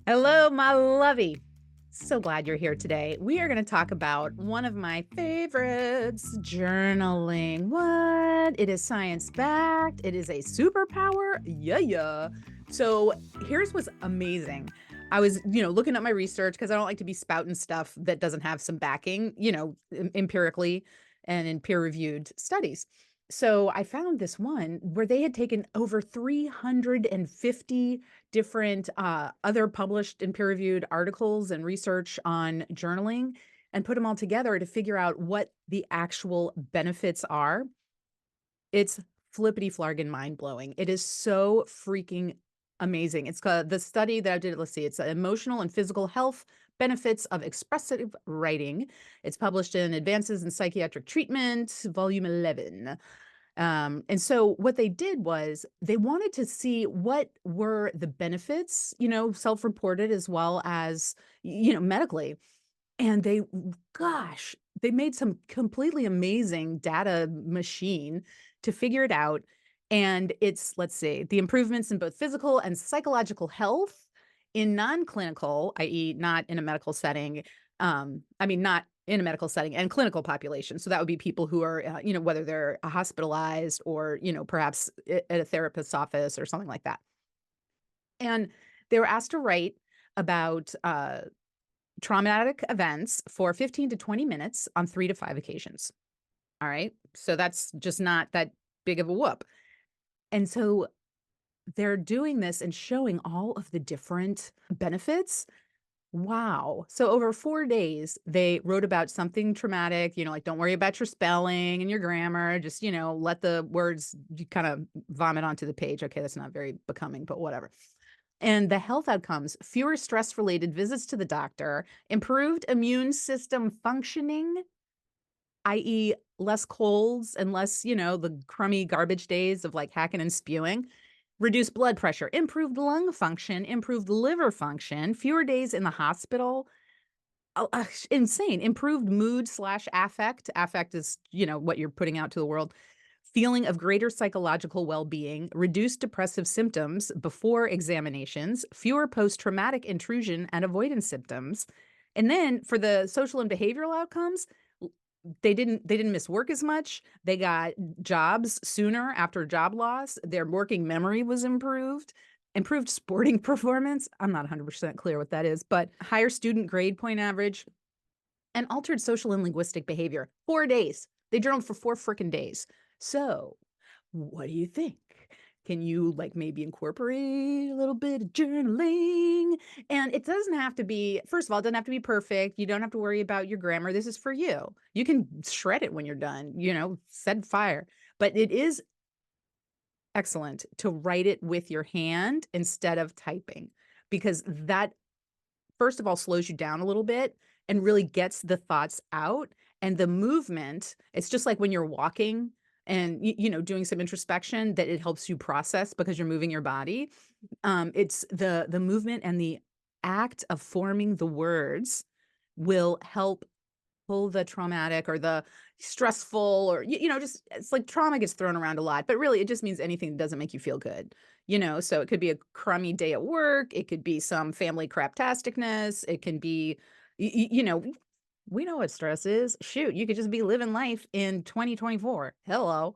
Hello, my lovey. So glad you're here today. We are going to talk about one of my favorites, journaling. What? It is science backed. It is a superpower. Yeah, yeah. So here's what's amazing. I was, looking at my research because I don't like to be spouting stuff that doesn't have some backing, empirically and in peer reviewed studies. So I found this one where they had taken over 350 different other published and peer reviewed articles and research on journaling and put them all together to figure out what the actual benefits are. It's flippity flargin mind blowing. It is so freaking amazing. It's called the study that I did. Let's see, it's emotional and physical health benefits of expressive writing. It's published in Advances in Psychiatric Treatment, volume 11. And so what they did was they wanted to see what were the benefits, self-reported as well as, medically. And gosh, they made some completely amazing data machine to figure it out. And it's, let's see, the improvements in both physical and psychological health in non-clinical, i.e., not in a medical setting. Not in a medical setting and clinical population. So that would be people who are, whether they're hospitalized or, perhaps at a therapist's office or something like that. And they were asked to write about traumatic events for 15 to 20 minutes on 3 to 5 occasions. All right. So that's just not that big of a whoop. And so they're doing this and showing all of the different benefits. Wow. So over 4 days, they wrote about something traumatic, like don't worry about your spelling and your grammar, just, let the words kind of vomit onto the page. Okay, that's not very becoming, but whatever. And the health outcomes, fewer stress-related visits to the doctor, improved immune system functioning, i.e., less colds and less, the crummy garbage days of like hacking and spewing, reduced blood pressure, improved lung function, improved liver function, fewer days in the hospital. Oh, insane. Improved mood slash affect. Affect is, what you're putting out to the world. Feeling of greater psychological well-being, reduced depressive symptoms before examinations, fewer post-traumatic intrusion and avoidance symptoms. And then for the social and behavioral outcomes, they didn't miss work as much. They got jobs sooner after job loss. Their working memory was improved. Improved sporting performance. I'm not 100% clear what that is, but higher student grade point average and altered social and linguistic behavior. 4 days. They journaled for 4 freaking days. So, what do you think? Can you like maybe incorporate a little bit of journaling? And it doesn't have to be, first of all, it doesn't have to be perfect. You don't have to worry about your grammar. This is for you. You can shred it when you're done, set fire. But it is excellent to write it with your hand instead of typing because that, first of all, slows you down a little bit and really gets the thoughts out. And the movement, it's just like when you're walking and doing some introspection that it helps you process because you're moving your body. It's the movement and the act of forming the words will help pull the traumatic or the stressful or just it's like trauma gets thrown around a lot, but really it just means anything that doesn't make you feel good. So it could be a crummy day at work, it could be some family craptasticness, it can be we know what stress is. Shoot, you could just be living life in 2024. Hello.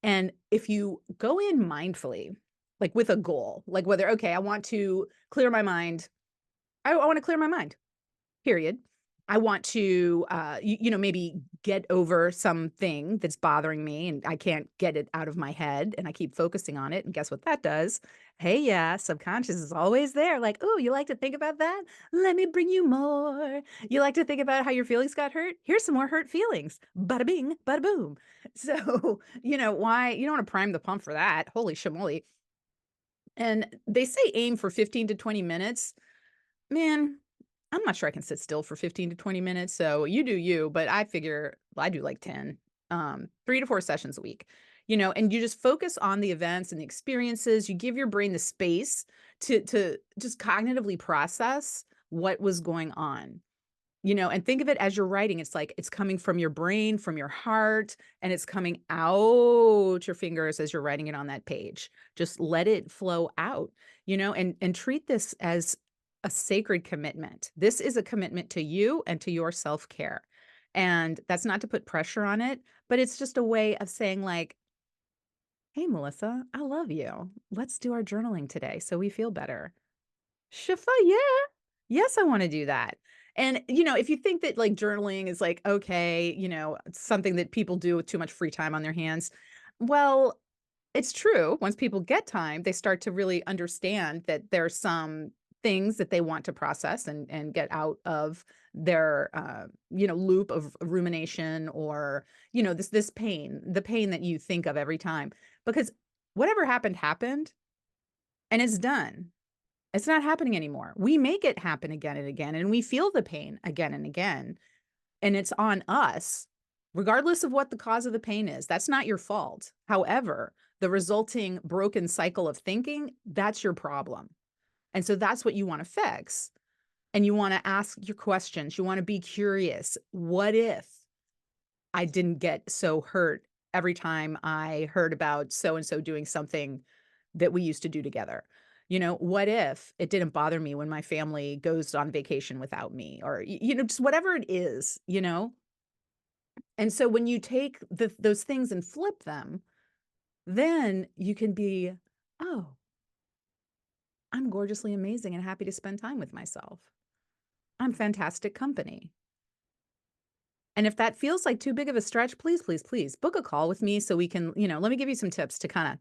And if you go in mindfully, like with a goal, like whether, okay, I want to clear my mind. I want to clear my mind, period. I want to, maybe get over something that's bothering me and I can't get it out of my head and I keep focusing on it. And guess what that does? Hey, yeah, subconscious is always there. Like, oh, you like to think about that? Let me bring you more. You like to think about how your feelings got hurt? Here's some more hurt feelings. Bada bing, bada boom. So, why you don't want to prime the pump for that? Holy shamoly. And they say aim for 15 to 20 minutes. Man, I'm not sure I can sit still for 15 to 20 minutes, so you do you, but I figure I do like 10, 3 to 4 sessions a week, and you just focus on the events and the experiences. You give your brain the space to just cognitively process what was going on, and think of it as you're writing. It's like it's coming from your brain, from your heart, and it's coming out your fingers as you're writing it on that page. Just let it flow out, and treat this as a sacred commitment. This is a commitment to you and to your self-care. And that's not to put pressure on it, but it's just a way of saying like, "Hey, Melissa, I love you. Let's do our journaling today so we feel better." Shifa, yeah. Yes, I wanna do that. And, if you think that, like, journaling is, like, okay, it's something that people do with too much free time on their hands, well, it's true. Once people get time, they start to really understand that there's some things that they want to process and get out of their, loop of rumination or, this pain, the pain that you think of every time. Because whatever happened, happened, and it's done. It's not happening anymore. We make it happen again and again, and we feel the pain again and again, and it's on us, regardless of what the cause of the pain is. That's not your fault. However, the resulting broken cycle of thinking, that's your problem. And so that's what you want to fix. And you want to ask your questions. You want to be curious. What if I didn't get so hurt every time I heard about so and so doing something that we used to do together? What if it didn't bother me when my family goes on vacation without me or, just whatever it is. And so when you take those things and flip them, then you can be, oh, I'm gorgeously amazing and happy to spend time with myself. I'm fantastic company. And if that feels like too big of a stretch, please, please, please book a call with me so we can, let me give you some tips to kind of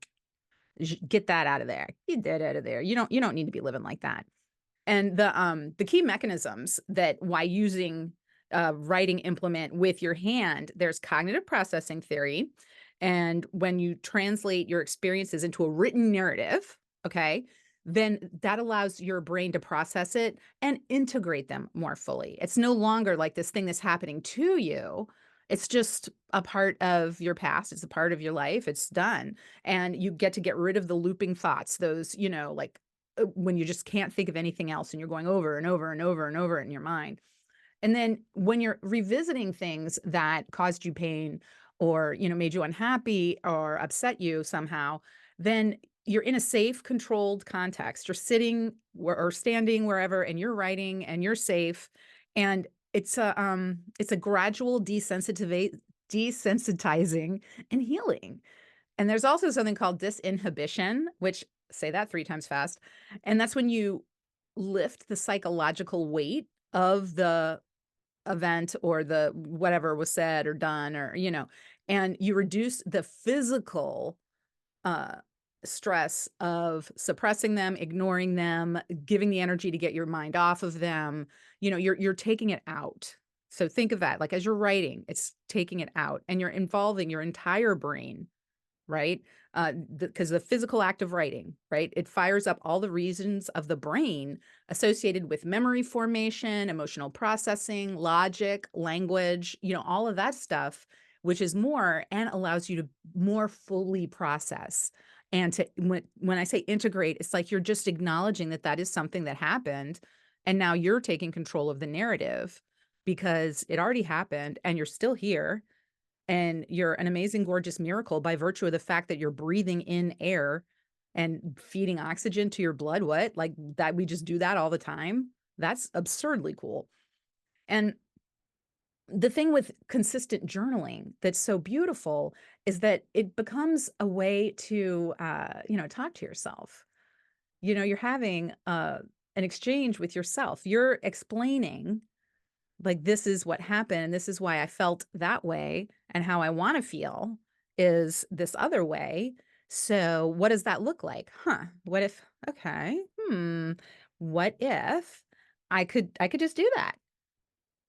get that out of there. Get that out of there. You don't need to be living like that. And the key mechanisms that why using writing implement with your hand, there's cognitive processing theory. And when you translate your experiences into a written narrative, okay, then that allows your brain to process it and integrate them more fully. It's no longer like this thing that's happening to you. It's just a part of your past. It's a part of your life. It's done. And you get to get rid of the looping thoughts, those, like when you just can't think of anything else and you're going over and over and over and over it in your mind. And then when you're revisiting things that caused you pain or, made you unhappy or upset you somehow, then you're in a safe, controlled context. You're sitting or standing wherever and you're writing and you're safe. And it's a gradual desensitizing and healing. And there's also something called disinhibition, which say that 3 times fast. And that's when you lift the psychological weight of the event or the whatever was said or done or, and you reduce the physical uh stress of suppressing them, ignoring them, giving the energy to get your mind off of them. You're taking it out. So think of that like as you're writing, it's taking it out and you're involving your entire brain, right? Because the physical act of writing, right? It fires up all the reasons of the brain associated with memory formation, emotional processing, logic, language, all of that stuff, which is more and allows you to more fully process. And when I say integrate, it's like you're just acknowledging that that is something that happened. And now you're taking control of the narrative because it already happened and you're still here and you're an amazing, gorgeous miracle by virtue of the fact that you're breathing in air and feeding oxygen to your blood. What? Like that, we just do that all the time. That's absurdly cool. And the thing with consistent journaling that's so beautiful is that it becomes a way to, talk to yourself. You're having an exchange with yourself. You're explaining like, this is what happened, and this is why I felt that way, and how I wanna feel is this other way. So, what does that look like? Huh, what if okay, what if I could just do that,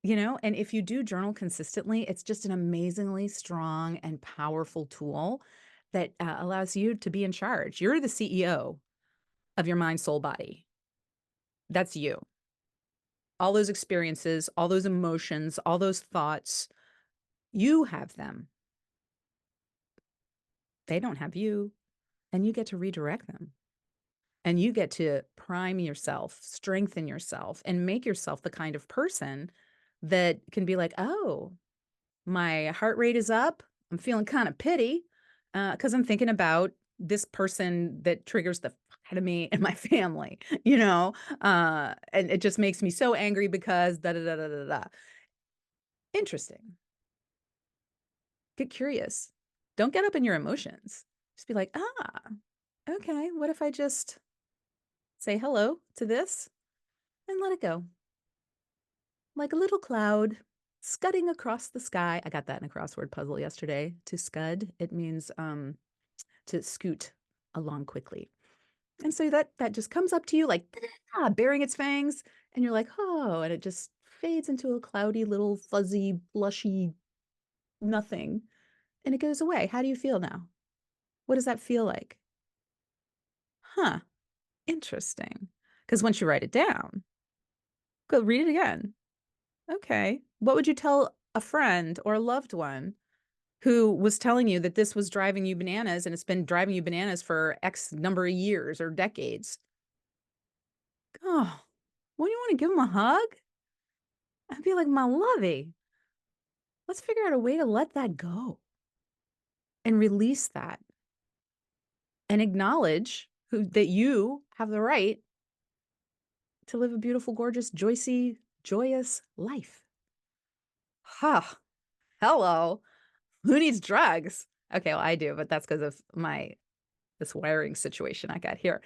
And if you do journal consistently, it's just an amazingly strong and powerful tool that, allows you to be in charge. You're the CEO of your mind, soul, body. That's you. All those experiences, all those emotions, all those thoughts, you have them. They don't have you, and you get to redirect them. And you get to prime yourself, strengthen yourself, and make yourself the kind of person that can be like, "Oh, my heart rate is up. I'm feeling kind of pity because I'm thinking about this person that triggers the to me and my family, you know? And it just makes me so angry because da da da da da da. Interesting. Get curious. Don't get up in your emotions. Just be like, okay, what if I just say hello to this and let it go? Like a little cloud scudding across the sky. I got that in a crossword puzzle yesterday. To scud, it means to scoot along quickly. And so that just comes up to you like baring its fangs, and you're like, oh, and it just fades into a cloudy little fuzzy, blushy nothing, and it goes away. How do you feel now? What does that feel like? Huh, interesting. Because once you write it down, go read it again. Okay. What would you tell a friend or a loved one who was telling you that this was driving you bananas and it's been driving you bananas for X number of years or decades? Oh, wouldn't you want to give them a hug? I'd be like, my lovey, let's figure out a way to let that go and release that and acknowledge that you have the right to live a beautiful, gorgeous, joyous life. Ha, hello. Who needs drugs? Okay, well, I do, but that's because of this wiring situation I got here.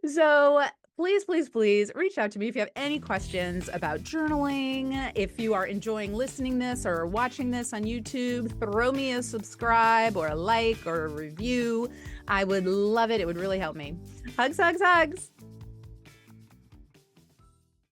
So please, please, please reach out to me if you have any questions about journaling. If you are enjoying listening this or watching this on YouTube, throw me a subscribe or a like or a review. I would love it. It would really help me. Hugs, hugs, hugs.